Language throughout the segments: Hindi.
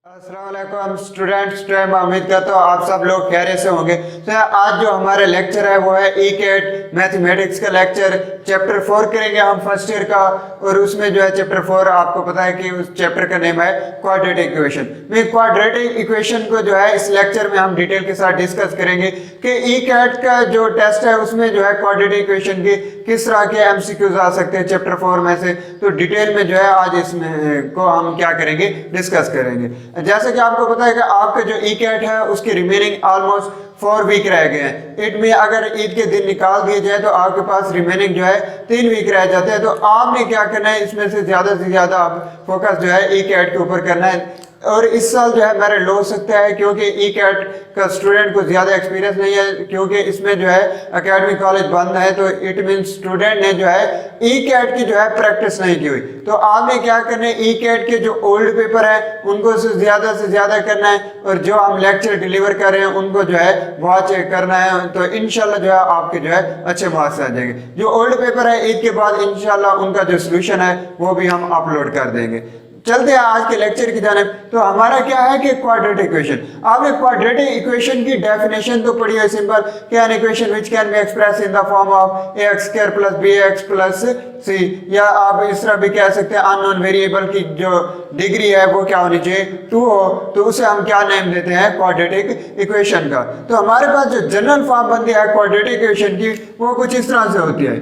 अस्सलाम वालेकुम स्टूडेंट्स, मैं उम्मीद करता हूँ आप सब लोग खैरियत से होंगे। तो आज जो हमारा लेक्चर है वो है ई-कैट मैथमेटिक्स का लेक्चर। चैप्टर 4 करेंगे हम फर्स्ट ईयर का, और उसमें जो है चैप्टर 4 आपको पता है कि उस चैप्टर का नेम है क्वाड्रेटिक इक्वेशन। क्वाड्रेटिक इक्वेशन को जो है इस लेक्चर में हम डिटेल के साथ डिस्कस करेंगे कि ई-कैट का जो टेस्ट है उसमें जो है क्वाड्रेटिक इक्वेशन के किस तरह के एमसीक्यूज आ सकते हैं चैप्टर 4 में से। तो डिटेल में जो है आज इसमें को हम क्या करेंगे, डिस्कस करेंगे। जैसे कि आपको पता है कि आपका जो ई-कैट है उसकी रिमेनिंग ऑलमोस्ट 4 वीक रह गए हैं। इट में अगर ईद के दिन निकाल दिए जाए तो आपके पास रिमेनिंग जो है 3 वीक रह जाते हैं। तो आपने क्या करना है, इसमें से ज्यादा आप फोकस जो है ई-कैट के ऊपर करना है। और इस साल जो है मेरा लो हो सकता है क्योंकि ई-कैट का स्टूडेंट को ज्यादा एक्सपीरियंस नहीं है, क्योंकि इसमें जो है एकेडमिक कॉलेज बंद है। तो इट मीन स्टूडेंट ने जो है ई-कैट की जो है प्रैक्टिस नहीं की हुई। तो आपने क्या करना है, ई-कैट के जो ओल्ड पेपर है उनको से ज्यादा करना है, और जो हम लेक्चर डिलीवर कर रहे हैं उनको जो है वॉच करना है। तो इंशाल्लाह जो है आपके जो है अच्छे मार्क्स आ जाएंगे। जो ओल्ड पेपर है ईद के बाद इंशाल्लाह उनका जो सोल्यूशन है वो भी हम अपलोड कर देंगे। चलते हैं आज के लेक्चर की जानिब। तो हमारा क्या है कि क्वाड्रेटिक इक्वेशन। आपने क्वाड्रेटिक इक्वेशन की डेफिनेशन तो पढ़ी है, सिंपल कि an equation which can be express in the form of ax square plus bx plus c, या आप इस तरह भी कह सकते हैं अननोन वेरिएबल की जो डिग्री है वो क्या होनी चाहिए, 2 हो। तो उसे हम क्या नेम देते हैं, क्वाड्रेटिक इक्वेशन का। तो हमारे पास जो जनरल फॉर्म बनती है क्वाड्रेटिक इक्वेशन की वो कुछ इस तरह से होती है,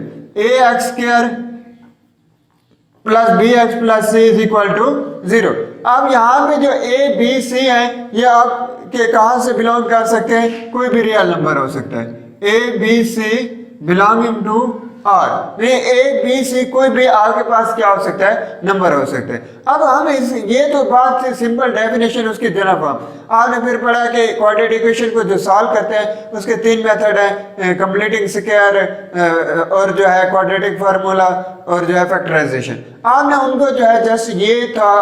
ax square plus B X plus C is equal to 0। अब यहाँ पे जो ए बी सी है ये आप के कहाँ से बिलोंग कर सकते हैं, कोई भी रियल नंबर हो सकता है। A B C belonging to R, A B C कोई भी आपके पास क्या हो सकता है, नंबर हो सकते हैं। अब हम ये तो बात थी सिंपल डेफिनेशन उसकी जनरल फॉर्म। आपने फिर पढ़ा कि क्वाड्रेटिक इक्वेशन को जो सॉल्व करते हैं उसके 3 मेथड हैं, कंप्लीटिंग स्क्वायर और जो है क्वाड्रेटिक फार्मूला और जो है फैक्टराइजेशन। आपने उनको जो है जस्ट ये था।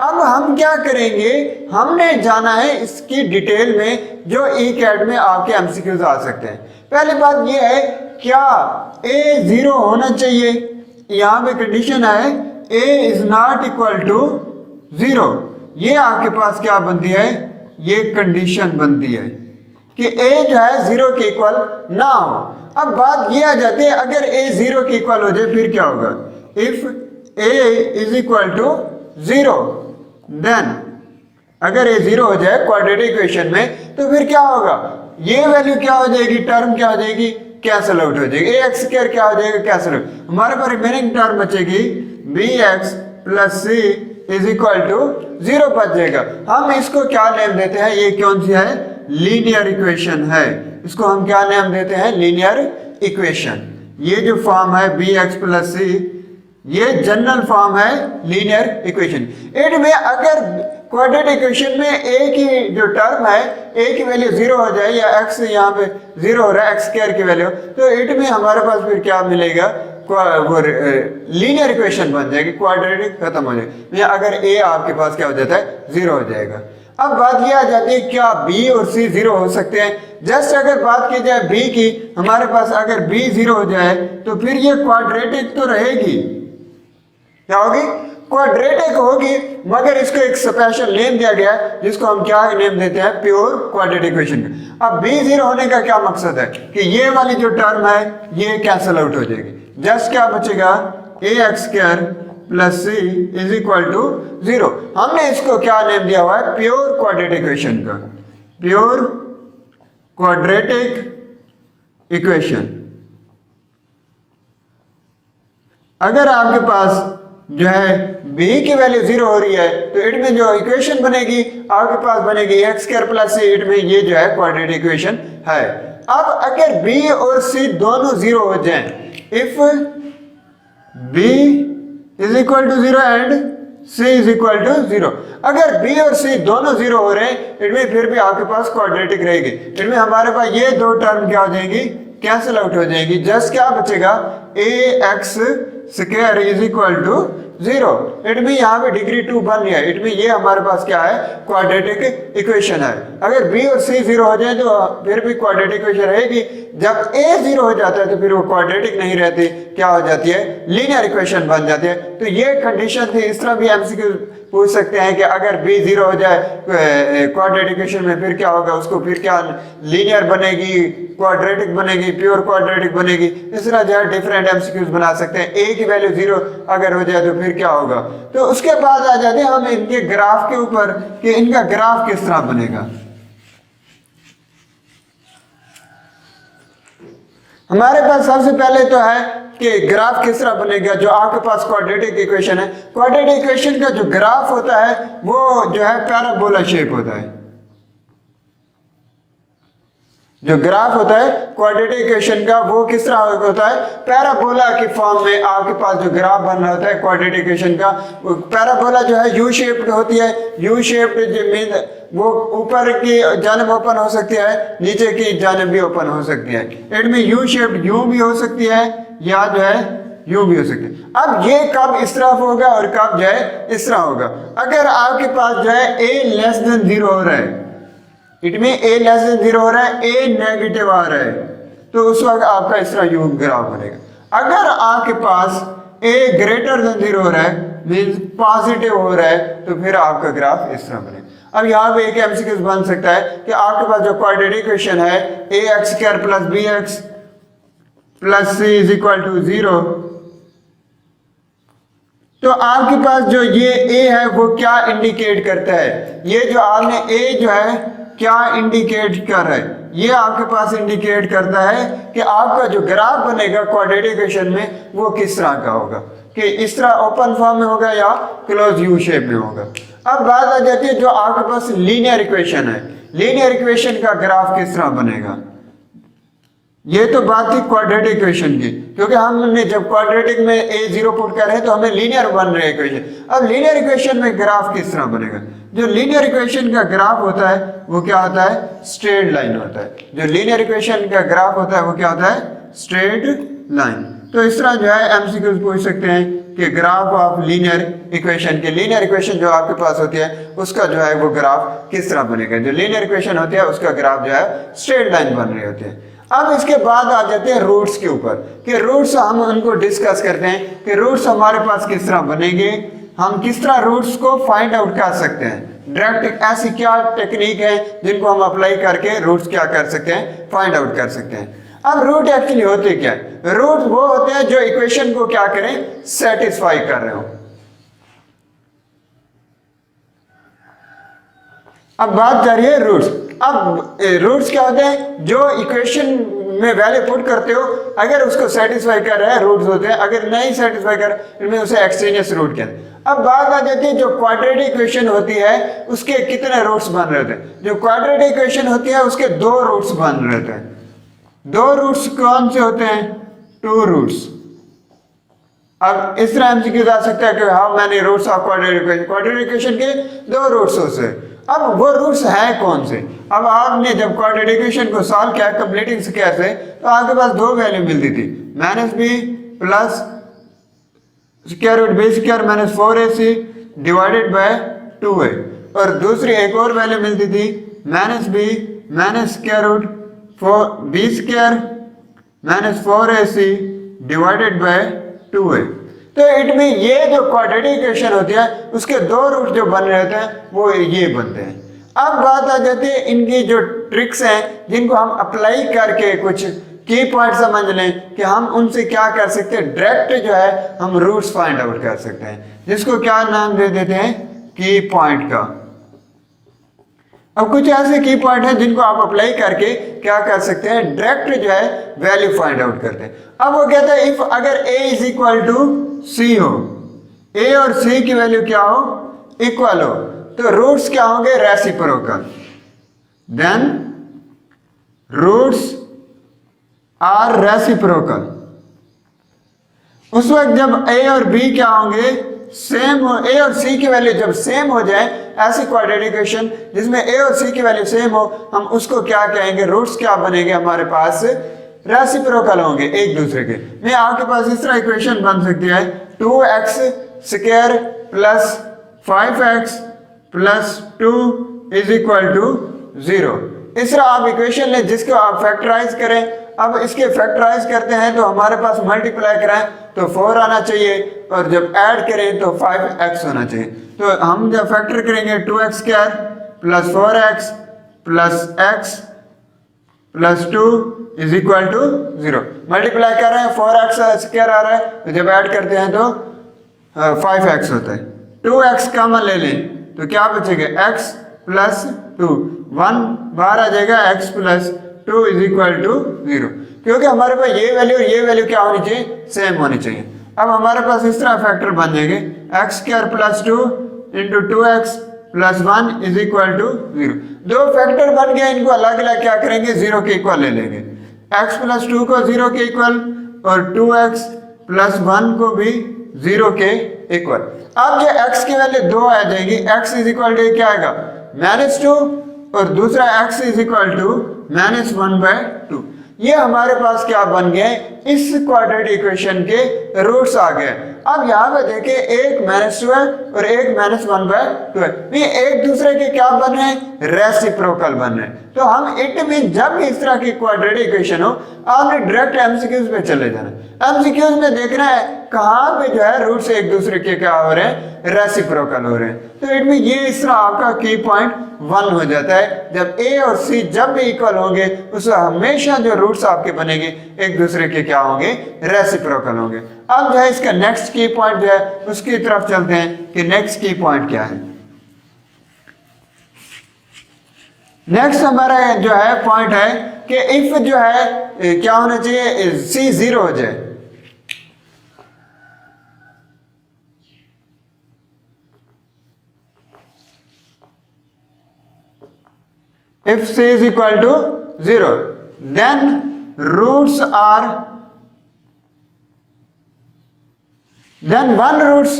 अब हम क्या करेंगे, हमने जाना है इसकी डिटेल में जो ई-कैट में आपके एमसीक्यूज आ सकते हैं। पहली बात ये है, क्या ए 0 होना चाहिए। यहाँ पे कंडीशन है ए इज नॉट इक्वल टू 0। ये आपके पास क्या बनती है, ये कंडीशन बनती है कि ए जो है 0 के इक्वल ना हो। अब बात ये आ जाती है, अगर ए 0 के इक्वल हो जाए फिर क्या होगा, if A is equal to 0 then, अगर ए 0 हो जाए क्वाड्रेटिक इक्वेशन में तो फिर क्या होगा, ये वैल्यू क्या हो जाएगी, टर्म क्या हो जाएगी, कैंसिल आउट हो जाएगी। ए एक्स स्क्वायर क्या हो जाएगा, कैंसिल आउट। हमारे पास रिमेनिंग टर्म बचेगी B X plus C is equal to 0 बच जाएगा। हम इसको क्या नेम देते हैं, ये कौन सी है, लीनियर इक्वेशन है। इसको हम क्या नेम देते हैं, लीनियर इक्वेशन। ये जो फॉर्म है बी एक्स प्लस सी, ये जनरल फॉर्म है लीनियर इक्वेशन। इट में अगर क्वाड्रेटिक इक्वेशन में ए की जो टर्म है, ए की वैल्यू 0 हो जाए या एक्स यहाँ पे 0 हो रहा है, एक्स स्क्वायर की वैल्यू, तो इट में हमारे पास फिर क्या मिलेगा, वो लीनियर इक्वेशन बन जाएगी, क्वाड्रेटिक खत्म हो जाएगी। अगर ए आपके पास क्या हो जाता है, 0 हो जाएगा। अब बात यह आ जाती है, क्या बी और सी 0 हो सकते हैं। जस्ट अगर बात की जाए बी की, हमारे पास अगर बी 0 हो जाए तो फिर ये क्वाड्रेटिक तो रहेगी, क्या होगी, क्वाड्रेटिक होगी, मगर इसको एक स्पेशल नेम दिया गया है जिसको हम क्या नेम देते हैं, प्योर क्वाड्रेटिक इक्वेशन। अब बी 0 होने का क्या मकसद है कि ये वाली जो टर्म है ये कैंसिल आउट हो जाएगी। जस्ट क्या बचेगा, a x square plus C is equal to 0। हमने इसको क्या नेम दिया हुआ है, प्योर क्वाड्रेटिक इक्वेशन का, प्योर क्वाड्रेटिक इक्वेशन। अगर आपके पास जो है b की वैल्यू 0 हो रही है तो इट में जो इक्वेशन बनेगी आपके पास बनेगी एक्स स्क्वायर प्लस सी, इट में ये जो है क्वाड्रेटिक इक्वेशन है। अब अगर b और c दोनों 0 हो जाएं, if b is equal to 0 and c is equal to 0, अगर b और c दोनों 0 हो रहे हैं इनमें फिर भी आपके पास क्वाड्रेटिक रहेगी। इनमें हमारे पास ये दो टर्म क्या हो जाएंगी, कैंसिल आउट हो जाएगी। जस्ट क्या बचेगा, a x square is equal to 0। It में यहाँ पे डिग्री 2 बन गया। इट में ये हमारे पास क्या है, क्वाड्रेटिक इक्वेशन है। अगर b और c 0 हो जाए तो फिर भी क्वाड्रेटिक इक्वेशन रहेगी। जब a 0 हो जाता है तो फिर वो क्वाड्रेटिक नहीं रहती, क्या हो जाती है, लीनियर इक्वेशन बन जाती है। तो ये कंडीशन थी। इस तरह भी एमसीक्यू पूछ सकते हैं कि अगर b 0 हो जाए क्वाड्रेटिक इक्वेशन में फिर क्या होगा, उसको फिर क्या लीनियर बनेगी, क्वाड्रेटिक बनेगी, प्योर क्वाड्रेटिक बनेगी। इस तरह जो है डिफरेंट एमसीक्यूज बना सकते हैं। a की वैल्यू 0 अगर हो जाए तो फिर क्या होगा। तो उसके बाद आ जाते हैं हम इनके ग्राफ के ऊपर कि इनका ग्राफ किस तरह बनेगा। हमारे पास सबसे पहले तो है कि ग्राफ किस तरह बनेगा। जो आपके पास क्वाड्रेटिक इक्वेशन है, क्वाड्रेटिक इक्वेशन का जो ग्राफ होता है वो जो है पैराबोला शेप होता है। जो ग्राफ होता है क्वाड्रेटिक इक्वेशन का वो किस तरह होता है, पैराबोला की फॉर्म में आपके पास जो ग्राफ बन रहा होता है क्वाड्रेटिक इक्वेशन का। पैराबोला जो है यू शेप्ड होती है। यू शेप्ड मीन वो ऊपर की जानब ओपन हो सकती है, नीचे की जानब भी ओपन हो सकती है। इट में यू शेप्ड यू भी हो सकती है या जो है यू भी हो सकती है। अब ये कब इस तरफ होगा और कब जो है इस तरह होगा। अगर आपके पास जो है a लेस देन 0 हो रहा है, इट में a लेस देन 0 हो रहा है, a नेगेटिव आ रहा है, तो उस वक्त आपका इस तरह यू ग्राफ बनेगा। अगर आपके पास a ग्रेटर देन 0 हो रहा है, मीन्स पॉजिटिव हो रहा है, तो फिर आपका ग्राफ इस तरह बनेगा। अब यहाँ पे एक एमसीक्यू बन सकता है कि आपके पास जो क्वाड्रेटिक इक्वेशन है ax² plus bx plus c is equal to 0, तो आपके पास जो ये a है वो क्या इंडिकेट करता है। ये जो आपने a जो है क्या इंडिकेट कर रहा है, ये आपके पास इंडिकेट करता है कि आपका जो ग्राफ बनेगा क्वाड्रेटिक इक्वेशन में वो किस तरह का होगा, कि इस तरह ओपन फॉर्म में होगा या क्लोज यू शेप में होगा। अब बात आ जाती है जो आपके पास लीनियर इक्वेशन है, लीनियर इक्वेशन का ग्राफ किस तरह बनेगा। ये तो बात थी क्वाड्रेटिक इक्वेशन की, क्योंकि हमने जब क्वाड्रेटिक में a 0 पुट कर रहे हैं तो हमें लीनियर बन रहे इक्वेशन। अब लीनियर इक्वेशन में ग्राफ किस तरह बनेगा। जो लीनियर इक्वेशन का ग्राफ होता है वो क्या होता है, स्ट्रेट लाइन होता है। जो लीनियर इक्वेशन का ग्राफ होता है वो क्या होता है, स्ट्रेट लाइन। तो इस तरह जो है एमसीक्यूज पूछ सकते हैं कि ग्राफ ऑफ लीनियर इक्वेशन के, लीनियर इक्वेशन जो आपके पास होती है उसका जो है वो ग्राफ किस तरह बनेगा। जो लीनियर इक्वेशन होती है उसका ग्राफ जो है स्ट्रेट लाइन बन रही होती है। अब इसके बाद आ जाते हैं रूट्स के ऊपर, कि रूट्स हम उनको डिस्कस करते हैं कि रूट्स हमारे पास किस तरह बनेंगे, हम किस तरह रूट्स को फाइंड आउट कर सकते हैं। डायरेक्ट ऐसी क्या टेक्निक है जिनको हम अप्लाई करके रूट्स क्या कर सकते हैं, फाइंड आउट कर सकते हैं। अब रूट एक्चुअली होते क्या है, रूट वो होते हैं जो इक्वेशन को क्या करें, सेटिस्फाई कर रहे हो। अब बात जा रही है रूट्स। अब रूट्स क्या होते हैं, जो इक्वेशन में वैल्यू पुट करते हो अगर उसको सेटिस्फाई कर रहा है रूट्स होते हैं, अगर नहीं सेटिस्फाई कर इनमें उसे एक्सट्रेनियस रूट कहते हैं। अब बात आ जाती है जो क्वाड्रेटिक इक्वेशन होती है उसके कितने रूट्स बन रहे थे। जो क्वाड्रेटिक इक्वेशन होती है उसके 2 रूट्स बन रहे थे। 2 रूट्स कौन से होते हैं, 2 रूट्स। अब इस तरह एमसीक्यू आ सकता है कि how many roots of quadratic equation, quadratic equation के 2 रूट्स हो से। अब वो रूट्स हैं कौन से। अब आपने जब क्वाड्रेटिक इक्वेशन को सॉल्व किया कंप्लीटिंग स्क्वायर से, तो आपके पास 2 वैल्यू मिलती थी, -b plus square root b square minus 4ac divided by 2a, और दूसरी एक और वैल्यू मिलती थी -b minus square root b square minus 4ac divided by 2a। तो इट में ये जो क्वाड्रेटिक इक्वेशन होती है उसके 2 रूट जो बन रहे थे वो ये बनते हैं। अब बात आ जाती है इनकी जो ट्रिक्स हैं जिनको हम अप्लाई करके कुछ की पॉइंट समझ लें कि हम उनसे क्या कर सकते हैं, डायरेक्ट जो है हम रूट्स फाइंड आउट कर सकते हैं, जिसको क्या नाम दे देते हैं, की पॉइंट का। अब कुछ ऐसे की पॉइंट हैं जिनको आप अप्लाई करके क्या कर सकते हैं, डायरेक्ट जो है वैल्यू फाइंड आउट करते हैं। अब वो कहता है इफ अगर a is equal to c हो, a और c की वैल्यू क्या हो, इक्वल हो, तो रूट्स क्या होंगे, reciprocal. Then roots are reciprocal. उस वक्त जब a और b क्या होंगे, सेम हो, a और c की वैल्यू जब सेम हो जाए, ऐसी क्वाड्रेटिक इक्वेशन जिसमें a और c की वैल्यू सेम हो, हम उसको क्या कहेंगे, रूट्स क्या बनेंगे हमारे पास, रेसिप्रोकल होंगे एक दूसरे के। मैं आपके पास इस तरह इक्वेशन बन सकती है 2x square plus 5x plus 2 is equal to 0। इस तरह आप इक्वेशन लें जिसको आप फैक्टराइज करें। अब इसके फैक्टराइज करते हैं तो हमारे पास मल्टीप्लाई कराएं तो 4 आना चाहिए, और जब ऐड करें तो 5x होना चाहिए। तो हम जब फैक्टर करेंगे 2x square plus 4x plus x plus 2 is equal to 0। Multiply कर रहे हैं 4x स्क्वायर आ रहा है, तो जब ऐड करते हैं तो 5x होता है। 2x कॉमन ले लें तो क्या बचेगा x प्लस 2, 1 बाहर आ जाएगा, x plus 2 is equal to 0, क्योंकि हमारे पास ये वैल्यू और ये वैल्यू क्या होनी चाहिए, सेम होनी चाहिए। अब हमारे पास इस तरह फैक्टर बन जाएंगे x square plus 2 into 2x plus 1 is equal to 0। दो फैक्टर बन गए, इनको अलग अलग क्या करेंगे, 0 के इक्वल ले लेंगे। x प्लस 2 को 0 के इक्वल और 2x प्लस 1 को भी 0 के इक्वल। अब जो x की वैल्यू 2 आ जाएगी, x इज इक्वल टू क्या आएगा, -2 और दूसरा x इज इक्वल टू -1/2। ये हमारे पास क्या बन गए, इस क्वाड्रेटिक इक्वेशन के रूट्स आ गए। अब यहाँ पे देखिए एक -2 है और एक -1/2 है, ये एक दूसरे के क्या बन रहे हैं, रेसिप्रोकल बन रहे हैं। तो हम इट में जब इस तरह की क्वाड्रेटिक इक्वेशन हो, आपने डायरेक्ट एमसीक्यूज पे चले जाना। एमसीक्यूज में देखना है कहाँ पे जो है रूट्स एक दूसरे के क्या हो रहे हैं, रेसिप्रोकल हो रहे हैं। तो इट में ये इस तरह आपका की पॉइंट 1 हो जाता है। जब a और c जब भी इक्वल होंगे, उसमें हमेशा जो रूट्स आपके बनेंगे एक दूसरे के क्या होंगे, रेसिप्रोकल होंगे। अब जो है इसका नेक्स्ट की पॉइंट जो है उसकी तरफ चलते हैं कि नेक्स्ट की पॉइंट क्या है। नेक्स्ट हमारा जो है पॉइंट है कि इफ जो है क्या होना चाहिए, c 0 हो जाए। If c is equal to 0, then roots are, then one roots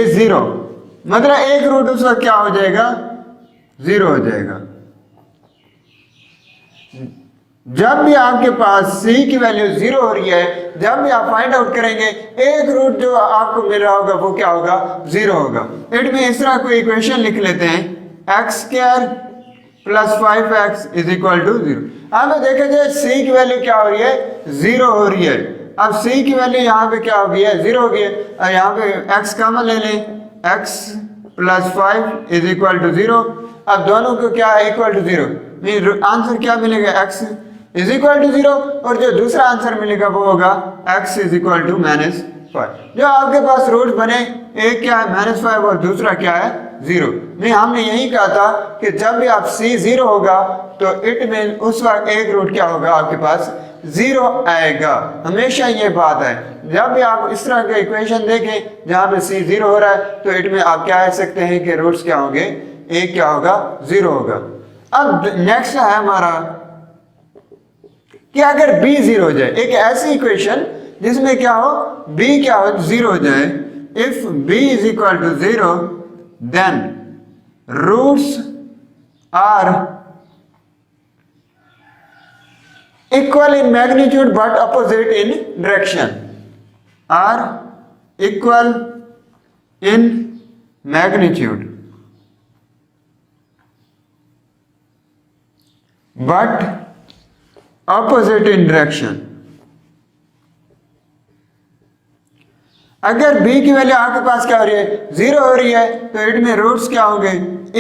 is 0, मतलब एक रूट उसका क्या हो जाएगा, 0 हो जाएगा। जब भी आपके पास c की वैल्यू 0 हो रही है, जब भी आप फाइंड आउट करेंगे, एक रूट जो आपको मिल रहा होगा वो क्या होगा, 0 होगा। इट में इस तरह कोई इक्वेशन लिख लेते हैं, x square plus 5x is equal to 0। अब देखा जाए c की वैल्यू क्या हो रही है, 0 हो रही है। अब c की वैल्यू यहाँ पे क्या हो गई है, 0 हो गई है। और यहाँ पे x कॉमन ले लें, x plus 5 is equal to 0। अब दोनों को क्या है, इक्वल टू 0, आंसर क्या मिलेगा, x इज इक्वल टू 0, और जो दूसरा आंसर मिलेगा वो होगा x इज इक्वल टू -5। जो आपके पास रूट बने, एक क्या है -5 और दूसरा क्या है 0। नहीं, हमने यही कहा था कि जब भी आप c 0 होगा तो इट में उस वक्त एक रूट क्या होगा, आपके पास 0 आएगा। हमेशा ये बात है, जब भी आप इस तरह के इक्वेशन देखें जहां पे c 0 हो रहा है, तो इट में आप क्या कह सकते हैं कि रूट्स क्या होंगे, एक क्या होगा, 0 होगा। अब नेक्स्ट है हमारा कि अगर b 0 हो जाए, एक ऐसी इक्वेशन जिसमें क्या हो, b क्या हो, 0 हो जाए। If b is equal to 0, then roots are equal in magnitude but opposite in direction, are equal in magnitude but opposite in direction। अगर b की वैल्यू आपके पास क्या हो रही है, 0 हो रही है, तो इट में रूट्स क्या होंगे,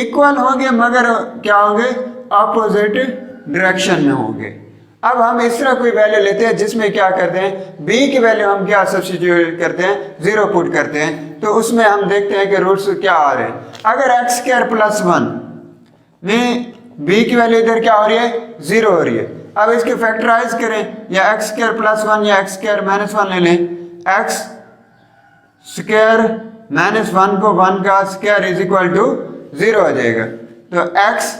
इक्वल होंगे, मगर क्या होंगे, ऑपोजिट डायरेक्शन में होंगे। अब हम इस तरह कोई वैल्यू लेते हैं जिसमें क्या करते हैं, b की वैल्यू हम क्या सब्स्टिट्यूट करते हैं, 0 पुट करते हैं, तो उसमें हम देखते हैं कि रूट्स क्या आ रहे हैं। अगर x स्क्वायर प्लस 1 में b की वैल्यू इधर क्या हो रही है, 0 हो रही है। अब इसके फैक्टराइज करें, या x स्क्वायर प्लस 1 या x स्क्वायर माइनस 1 ले लें, x स्क्वायर -1 को 1 का स्क्वायर इज इक्वल टू 0 हो जाएगा। तो x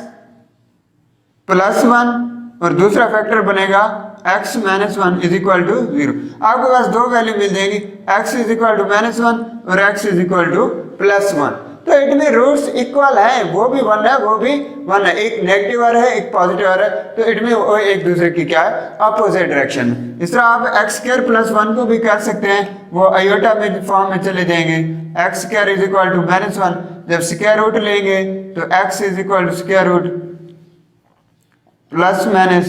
प्लस 1 और दूसरा फैक्टर बनेगा x -1 इज इक्वल टू 0। आपके पास दो वैल्यू मिल जाएंगी, x इज इक्वल टू -1 और x इज इक्वल टू +1। तो इट में रूट्स इक्वल है, वो भी 1 है, वो भी 1 है, एक नेगेटिव आ रहा है, एक पॉजिटिव आ रहा है, तो इट में वो एक दूसरे की क्या है, अपोजिट डायरेक्शन में। इस तरह आप x स्क्वायर प्लस 1 को भी कर सकते हैं, वो आयोटा में फॉर्म में चले जाएंगे, x square is equal to -1। जब स्क्वायर रूट लेंगे तो x is equal to square root plus minus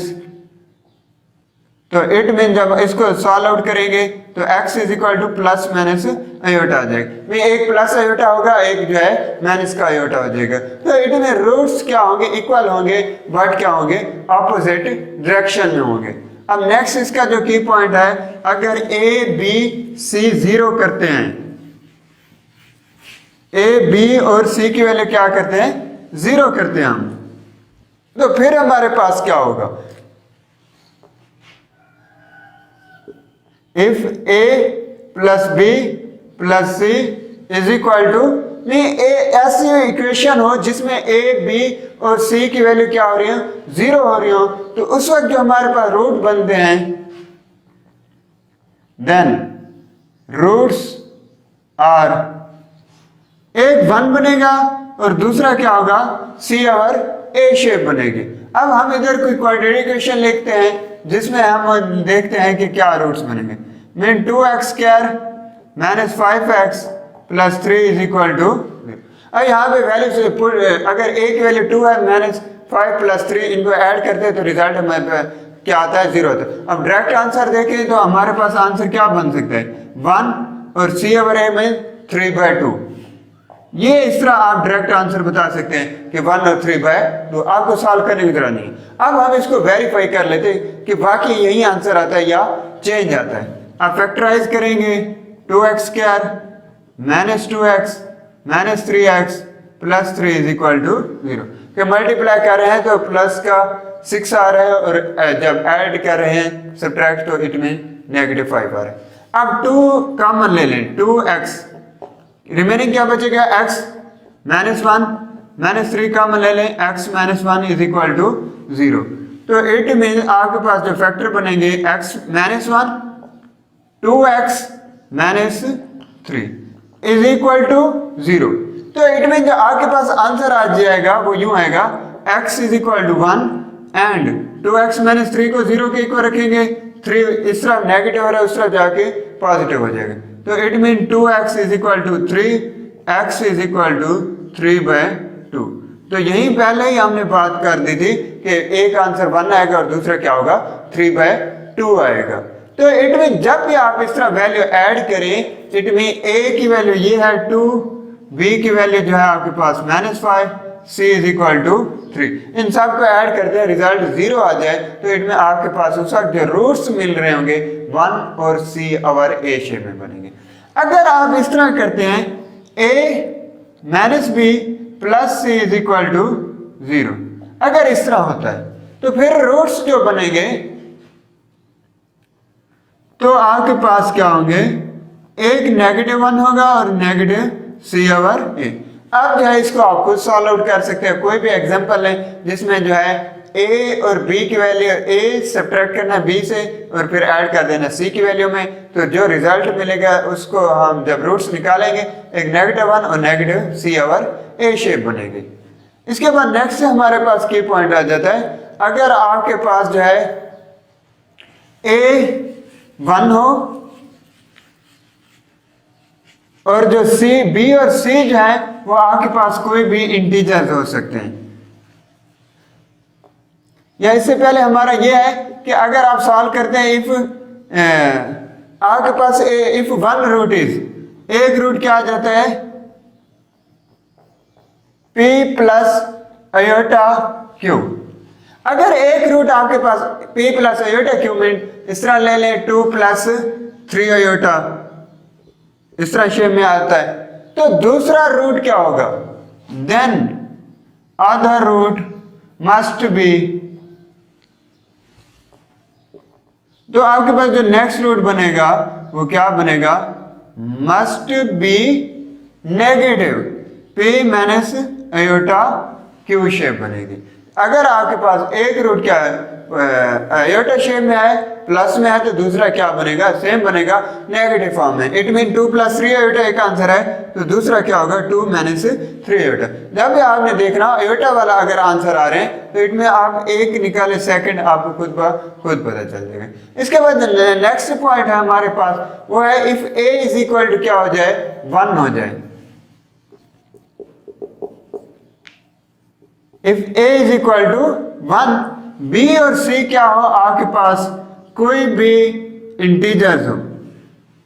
तो इट मीन जब इसको सॉल्व आउट करेंगे तो x is equal to plus minus iota आ जाएगा। में एक प्लस आयोटा होगा, एक जो है माइनस का आयोटा हो जाएगा। तो इट में रूट्स क्या होंगे, इक्वल होंगे, बट क्या होंगे, ऑपोजिट डायरेक्शन में होंगे। अब नेक्स्ट इसका जो की पॉइंट है, अगर ए बी सी जीरो करते हैं, ए बी और सी की वैल्यू क्या करते हैं, जीरो करते हैं हम, तो फिर हमारे पास क्या होगा, if A plus B plus C is equal to, नहीं ऐसी इक्वेशन हो जिसमें ए बी और सी की वैल्यू क्या हो रही है, जीरो हो रही हो, तो उस वक्त जो हमारे पास रूट बनते हैं, देन रूट्स आर, एक 1 बनेगा और दूसरा क्या होगा, सी ओवर ए शेप बनेगी। अब हम इधर कोई क्वाड्रेटिक इक्वेशन लिखते हैं जिसमें हम देखते हैं कि क्या रूट्स बनेंगे। Mean 2x square minus 5x plus 3 is equal to, अब यहाँ पे वैल्यू से अगर a की वैल्यू 2 है, माइनस 5 प्लस 3 इनको ऐड करते हैं तो रिजल्ट हमारे क्या आता है, 0 आता है। अब डायरेक्ट आंसर देखें तो हमारे पास आंसर क्या बन सकता है, 1 और c ओवर a में 3/2। ये इस तरह आप डायरेक्ट आंसर बता सकते हैं कि 1 और 3/2, आपको सॉल्व करने की जरूरत नहीं। अब हम इसको वेरीफाई कर लेते हैं कि बाकी यही आंसर आता है या चेंज आता है। आप फैक्टराइज करेंगे, 2x square minus 2x minus 3x plus 3 is equal to 0। कि मल्टीप्लाई कर रहे हैं तो प्लस का 6 आ रहा है, और जब ऐड कर रहे हैं सब्ट्रैक्ट तो इट में नेगेटिव 5 आ रहा है। अब 2 कॉमन ले लें, 2x, रिमेनिंग क्या बचेगा, x माइनस 1 माइनस 3 कॉमन ले लें, x minus 1 is equal to 0। तो इट मीन आपके पास जो फैक्टर बनेंगे, x minus 1 2x minus 3 is equal to 0। तो इट मीन जो आपके पास आंसर आ जाएगा वो यूं आएगा, x is equal to 1 and 2x minus 3 को 0 के इक्वल रखेंगे, 3 इस तरफ नेगेटिव हो रहा है उस तरफ जाके पॉजिटिव हो जाएगा। तो it mean 2x is equal to 3, x is equal to 3/2। तो यही पहले ही हमने बात कर दी थी कि एक आंसर 1 आएगा और दूसरा क्या होगा, 3/2 आएगा। तो इट मीन जब भी आप इस तरह वैल्यू ऐड करें, इट मीन a की वैल्यू ये है 2, b की वैल्यू जो है आपके पास -5, c इज इक्वल टू 3, इन सब को ऐड करते हैं रिजल्ट 0 आ जाए, तो इट में आपके पास उस वक्त जो रूट्स मिल रहे होंगे 1 और c ओवर a शेप में बनेंगे। अगर आप इस तरह करते हैं a minus b plus c is equal to 0, अगर इस तरह होता है तो फिर रूट्स जो बनेंगे तो आपके पास क्या होंगे, एक -1 होगा और नेगेटिव c ओवर a। अब जो है इसको आप खुद सॉल्व आउट कर सकते हैं। कोई भी एग्जांपल है जिसमें जो है a और b की वैल्यू, a सब्ट्रैक्ट करना b से और फिर ऐड कर देना c की वैल्यू में, तो जो रिजल्ट मिलेगा उसको हम जब रूट्स निकालेंगे, एक -1 और negative c over a shape बनेगी। इसके बाद नेक्स्ट हमारे पास की पॉइंट आ जाता है, अगर आपके पास जो है a 1 हो और जो c, b और c जो है वो आपके पास कोई भी इंटीजर्स हो सकते हैं। या इससे पहले हमारा ये है कि अगर आप सॉल्व करते हैं, इफ आपके पास इफ 1 रूट इज, एक रूट क्या आ जाता है, p प्लस आयोटा क्यू। अगर एक रूट आपके पास p प्लस आयोटा क्यू में इस तरह ले लें, 2 प्लस 3 आयोटा, इस तरह शेप में आता है, तो दूसरा रूट क्या होगा, then other root must be, तो आपके पास जो नेक्स्ट रूट बनेगा वो क्या बनेगा, must be negative p minus iota Q shape बनेगी। अगर आपके पास एक रूट क्या है, आयोटा शेप में है, प्लस में है, तो दूसरा क्या बनेगा, सेम बनेगा नेगेटिव फॉर्म में। इट मीन 2 प्लस 3 आयोटा एक आंसर है, तो दूसरा क्या होगा, 2 माइनस 3 आयोटा। जब भी आपने देखना आयोटा वाला अगर आंसर आ रहे हैं तो इट में आप एक निकाले, सेकंड आपको खुद पता चल जाएगा। इसके बाद नेक्स्ट पॉइंट है हमारे पास, वो है if a is equal to क्या हो जाए, 1 हो जाए। If a is equal to 1, b और c क्या हो आपके पास कोई भी इंटीजर्स हो,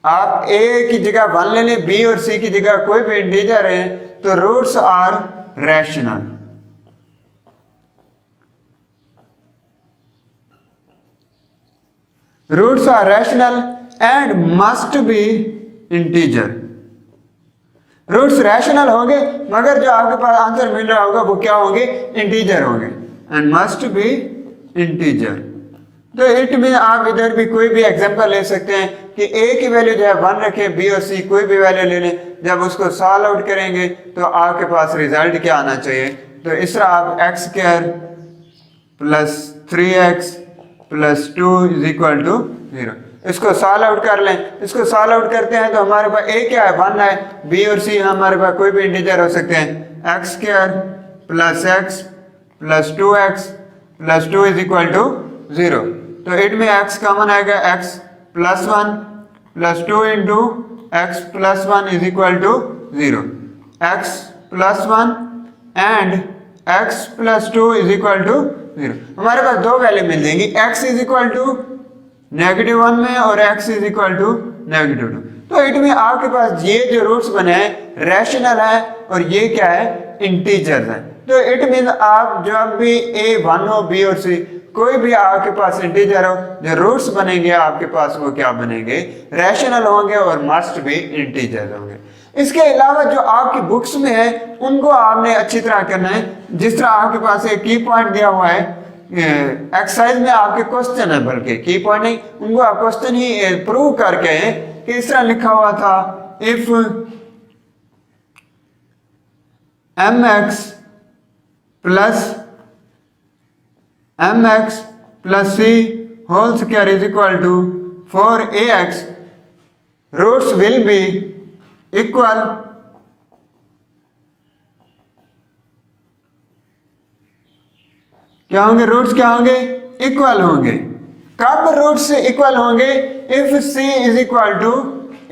आप a की जगह 1 ले लें, b और c की जगह कोई भी इंटीजर है, तो roots are rational. Roots are rational and must be integer. Roots rational होंगे मगर जो आपके पास आंसर मिल रहा होगा वो क्या होंगे, इंटीजर होंगे, एंड मस्ट बी इंटीजर। तो इट मीन आप इधर भी कोई भी एग्जांपल ले सकते हैं कि a की वैल्यू जो है 1 रखें, b और c कोई भी वैल्यू ले लें, जब उसको सॉल्व आउट करेंगे तो आपके पास रिजल्ट क्या आना चाहिए। तो इस तरह आप x square plus 3x plus 2 is equal to 0, इसको सॉल्व आउट कर लें। इसको सॉल्व आउट करते हैं तो हमारे पास a क्या है, 1 है, b और c हमारे पास कोई भी इंटीजर हो सकते हैं। x square plus x plus 2x plus 2 is equal to 0। तो इट में x कॉमन आएगा, x plus 1 plus 2 into x plus 1 is equal to 0। x plus 1 and x plus 2 is equal to 0। हमारे पास दो वैल्यू मिल जाएंगी, x इज इक्वल टू -1 में और x इज इक्वल टू -2। तो इट में आपके पास ये जो रूट्स बने हैं रैशनल है और ये क्या है, इंटीजर्स है। तो इट मीन आप जब भी a 1 हो, b और c कोई भी आपके पास इंटीजर हो, जो रूट्स बनेंगे आपके पास वो क्या बनेंगे, रैशनल होंगे और मस्ट भी इंटीजर होंगे। इसके अलावा जो आपकी बुक्स में है उनको आपने अच्छी तरह करना है। जिस तरह आपके पास एक की पॉइंट दिया हुआ है, एक्सरसाइज में आपके क्वेश्चन है, बल्कि की पॉइंट नहीं, उनको आप क्वेश्चन ही प्रूव करके कि इस तरह लिखा हुआ था, if mx plus c whole square is equal to 4ax, roots will be equal क्या होंगे, रूट्स क्या होंगे, इक्वल होंगे। कब रूट्स इक्वल होंगे, if c is equal to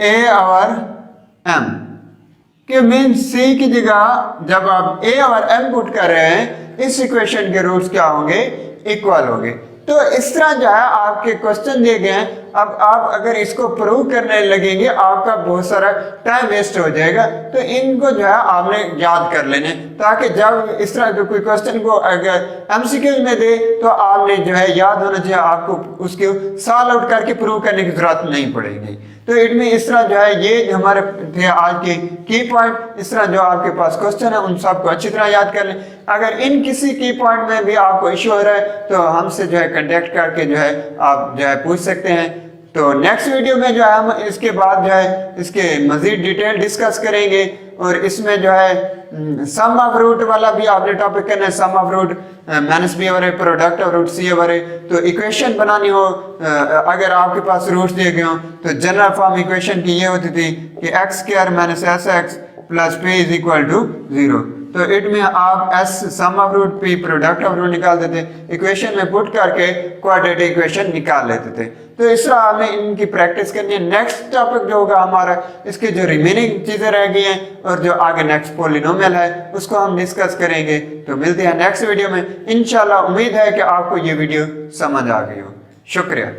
a और m, कि मीन c की जगह जब आप a और m पुट कर रहे हैं, इस इक्वेशन के रूट्स क्या होंगे, इक्वल होंगे। तो इस तरह जो है आपके क्वेश्चन दिए गए हैं। अब आप अगर इसको प्रूव करने लगेंगे आपका बहुत सारा टाइम वेस्ट हो जाएगा। तो इनको जो है आपने याद कर लेने, ताकि जब इस तरह के कोई क्वेश्चन को अगर एमसीक्यू में दे तो आपने जो है याद होना चाहिए, आपको उसके सॉल्व आउट करके प्रूव करने की जरूरत नहीं पड़ेगी। तो इनमें इस तरह जो है ये हमारे थे आज के की पॉइंट। इस तरह जो आपके पास क्वेश्चन है उन सबको अच्छी तरह याद कर लें। अगर इन किसी की पॉइंट में भी आपको इश्यू हो रहा है तो हमसे जो है कांटेक्ट करके जो है आप जो है पूछ सकते हैं। तो नेक्स्ट वीडियो में जो है हम इसके बाद जो है इसके मजीद डिटेल डिस्कस करेंगे और इसमें जो है सम ऑफ रूट वाला भी आपने टॉपिक करना है। Sum of root minus b over a, product of root c over a. तो इक्वेशन बनानी हो, अगर आपके पास रूट्स दिए गए हो तो जनरल फॉर्म इक्वेशन की ये होती थी कि X square minus S X plus P is equal to 0। तो इट में आप S sum of root P product of root निकाल देते, इक्वेशन में पुट करके क्वाड्रेटिक इक्वेशन निकाल लेते थे। तो इस तरह हमें इनकी प्रैक्टिस करनी है। नेक्स्ट टॉपिक जो होगा हमारा, इसके जो रिमेनिंग चीजें रह गई हैं और जो आगे नेक्स्ट पॉलिनोमियल है उसको हम डिस्कस करेंगे। तो मिलते हैं नेक्स्ट वीडियो में इंशाल्लाह। उम्मीद है कि आपको ये वीडियो समझ आ गई हो। शुक्रिया।